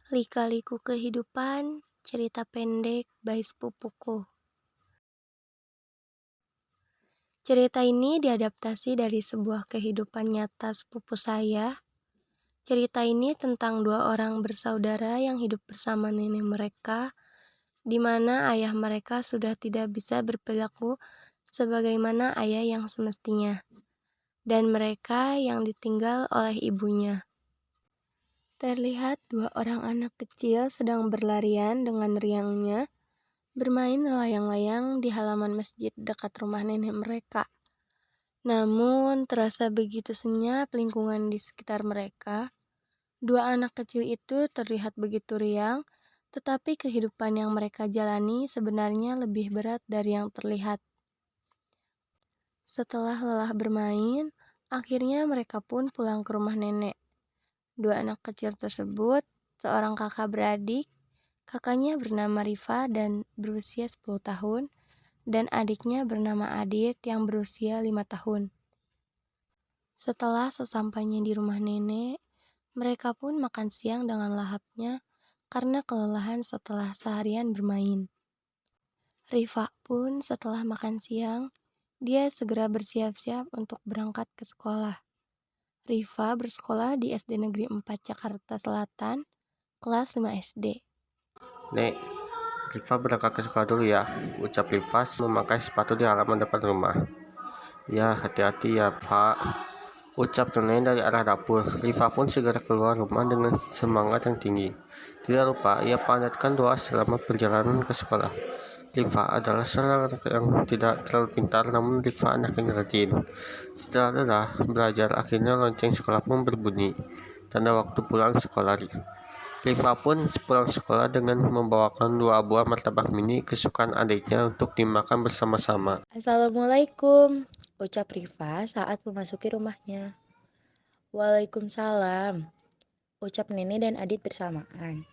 Lika-liku Kehidupan, cerita pendek by sepupuku. Cerita ini diadaptasi dari sebuah kehidupan nyata sepupu saya. Cerita ini tentang dua orang bersaudara yang hidup bersama nenek mereka, di mana ayah mereka sudah tidak bisa berperilaku sebagaimana ayah yang semestinya, dan mereka yang ditinggal oleh ibunya. Terlihat dua orang anak kecil sedang berlarian dengan riangnya, bermain layang-layang di halaman masjid dekat rumah nenek mereka. Namun, terasa begitu senyap lingkungan di sekitar mereka. Dua anak kecil itu terlihat begitu riang, tetapi kehidupan yang mereka jalani sebenarnya lebih berat dari yang terlihat. Setelah lelah bermain, akhirnya mereka pun pulang ke rumah nenek. Dua anak kecil tersebut, seorang kakak beradik, kakaknya bernama Rifa dan berusia 10 tahun, dan adiknya bernama Adit yang berusia 5 tahun. Setelah sesampainya di rumah nenek, mereka pun makan siang dengan lahapnya karena kelelahan setelah seharian bermain. Rifa pun setelah makan siang, dia segera bersiap-siap untuk berangkat ke sekolah. Rifa bersekolah di SD Negeri 4 Jakarta Selatan, kelas 5 SD. Nek, Rifa berangkat ke sekolah dulu ya, ucap Rifa memakai sepatu di halaman depan rumah. Ya, hati-hati ya, Pak, ucap nenek dari arah dapur. Rifa pun segera keluar rumah dengan semangat yang tinggi. Tidak lupa, ia panjatkan doa selama perjalanan ke sekolah. Rifa adalah seorang anak yang tidak terlalu pintar, namun Rifa anak yang rajin. Setelah lelah belajar, akhirnya lonceng sekolah pun berbunyi. Tanda waktu pulang sekolah. Rifa pun pulang sekolah dengan membawakan 2 buah martabak mini kesukaan adiknya untuk dimakan bersama-sama. Assalamualaikum, ucap Rifa saat memasuki rumahnya. Waalaikumsalam, ucap Nenek dan Adit bersamaan.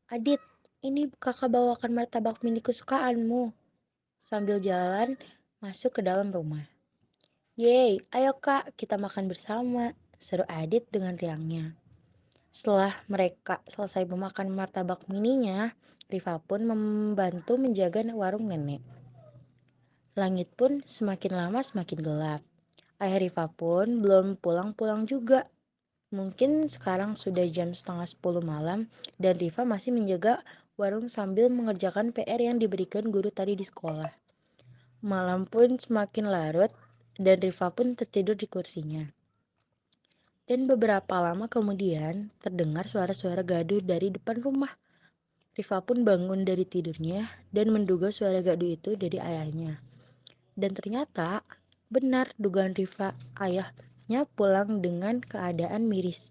Adit, ini kakak bawakan martabak mini kesukaanmu. Sambil jalan, masuk ke dalam rumah. Yeay, ayo kak, kita makan bersama, seru Adit dengan riangnya. Setelah mereka selesai memakan martabak mininya, Rifa pun membantu menjaga warung nenek. Langit pun semakin lama semakin gelap. Ayah Rifa pun belum pulang-pulang juga. Mungkin sekarang sudah jam setengah 10 malam dan Rifa masih menjaga warung sambil mengerjakan PR yang diberikan guru tadi di sekolah. Malam pun semakin larut dan Rifa pun tertidur di kursinya. Dan beberapa lama kemudian terdengar suara-suara gaduh dari depan rumah. Rifa pun bangun dari tidurnya dan menduga suara gaduh itu dari ayahnya. Dan ternyata benar dugaan Rifa, ayahnya pulang dengan keadaan miris.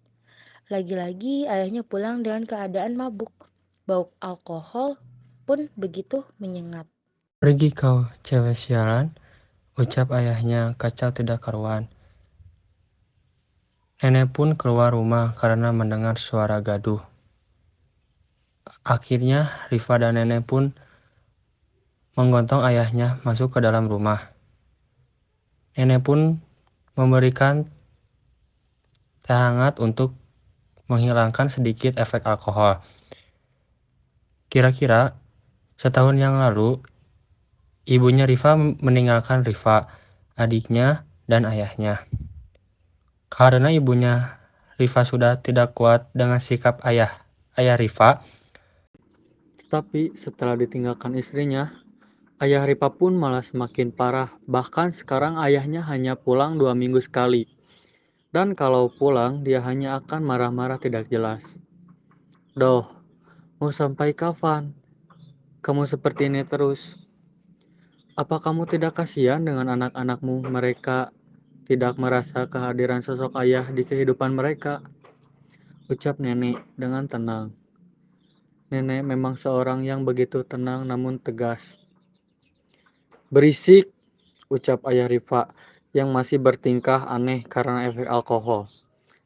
Lagi-lagi ayahnya pulang dengan keadaan mabuk. Bau alkohol pun begitu menyengat. Pergi kau, cewek sialan, ucap ayahnya kacau tidak karuan. Nenek pun keluar rumah karena mendengar suara gaduh. Akhirnya Rifa dan nenek pun menggontong ayahnya masuk ke dalam rumah. Nenek pun memberikan teh hangat untuk menghilangkan sedikit efek alkohol. Kira-kira setahun yang lalu, ibunya Rifa meninggalkan Rifa, adiknya, dan ayahnya. Karena ibunya Rifa sudah tidak kuat dengan sikap ayah Rifa. Tetapi setelah ditinggalkan istrinya, ayah Rifa pun malah semakin parah. Bahkan sekarang ayahnya hanya pulang 2 minggu sekali. Dan kalau pulang, dia hanya akan marah-marah tidak jelas. Doh, mau sampai kapan kamu seperti ini terus? Apa kamu tidak kasihan dengan anak-anakmu? Mereka tidak merasa kehadiran sosok ayah di kehidupan mereka, ucap nenek dengan tenang. Nenek memang seorang yang begitu tenang namun tegas. Berisik, ucap ayah Rifa yang masih bertingkah aneh karena efek alkohol.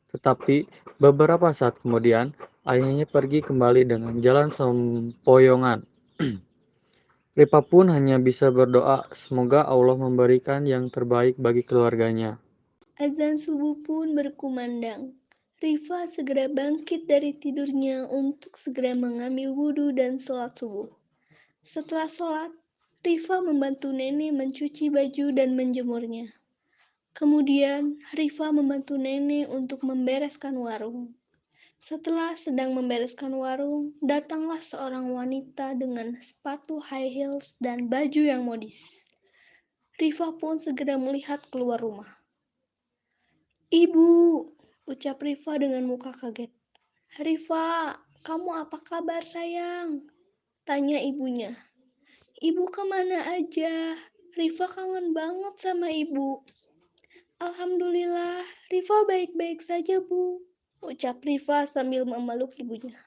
Tetapi beberapa saat kemudian, ayahnya pergi kembali dengan jalan sempoyongan. Rifa pun hanya bisa berdoa semoga Allah memberikan yang terbaik bagi keluarganya. Azan subuh pun berkumandang. Rifa segera bangkit dari tidurnya untuk segera mengambil wudhu dan sholat subuh. Setelah sholat, Rifa membantu nenek mencuci baju dan menjemurnya. Kemudian, Rifa membantu nenek untuk membereskan warung. Setelah sedang membereskan warung, datanglah seorang wanita dengan sepatu high heels dan baju yang modis. Rifa pun segera melihat keluar rumah. "Ibu," ucap Rifa dengan muka kaget. "Rifa, kamu apa kabar sayang?" tanya ibunya. "Ibu kemana aja? Rifa kangen banget sama ibu." "Alhamdulillah, Rifa baik-baik saja, Bu," ucap Rifa sambil memeluk ibunya.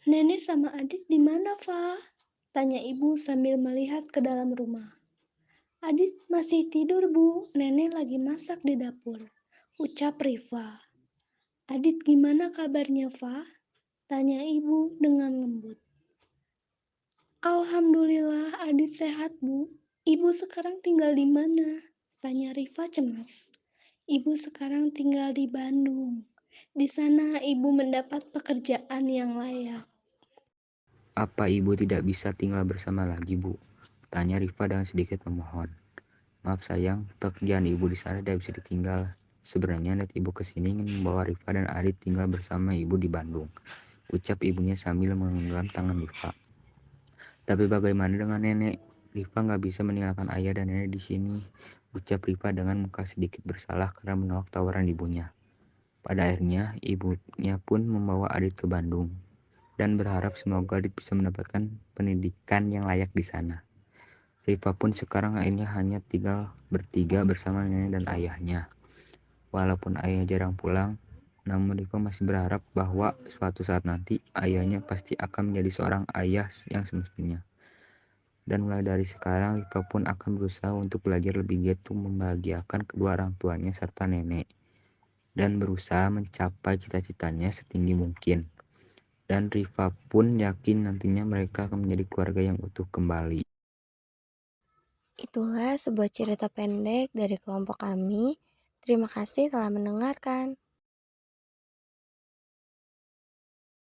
"Nenek sama Adit di mana, Fa?" tanya ibu sambil melihat ke dalam rumah. "Adit masih tidur, Bu. Nenek lagi masak di dapur," ucap Rifa. "Adit gimana kabarnya, Fa?" tanya ibu dengan lembut. "Alhamdulillah, Adit sehat, Bu. Ibu sekarang tinggal di mana?" tanya Rifa cemas. "Ibu sekarang tinggal di Bandung. Di sana ibu mendapat pekerjaan yang layak." "Apa ibu tidak bisa tinggal bersama lagi, Bu?" tanya Rifa dengan sedikit memohon. "Maaf sayang, pekerjaan ibu di sana tidak bisa ditinggal. Sebenarnya niat ibu kesini ingin membawa Rifa dan Adit tinggal bersama ibu di Bandung," ucap ibunya sambil menggenggam tangan Rifa. "Tapi bagaimana dengan nenek? Rifa nggak bisa meninggalkan ayah dan nenek di sini," ucap Rifa dengan muka sedikit bersalah karena menolak tawaran ibunya. Pada akhirnya, ibunya pun membawa Adit ke Bandung dan berharap semoga Adit bisa mendapatkan pendidikan yang layak di sana. Rifa pun sekarang akhirnya hanya tinggal bertiga bersama nenek dan ayahnya. Walaupun ayah jarang pulang, namun Rifa masih berharap bahwa suatu saat nanti ayahnya pasti akan menjadi seorang ayah yang semestinya. Dan mulai dari sekarang, Rifa pun akan berusaha untuk belajar lebih giat untuk membahagiakan kedua orang tuanya serta nenek, dan berusaha mencapai cita-citanya setinggi mungkin. Dan Rifa pun yakin nantinya mereka akan menjadi keluarga yang utuh kembali. Itulah sebuah cerita pendek dari kelompok kami. Terima kasih telah mendengarkan.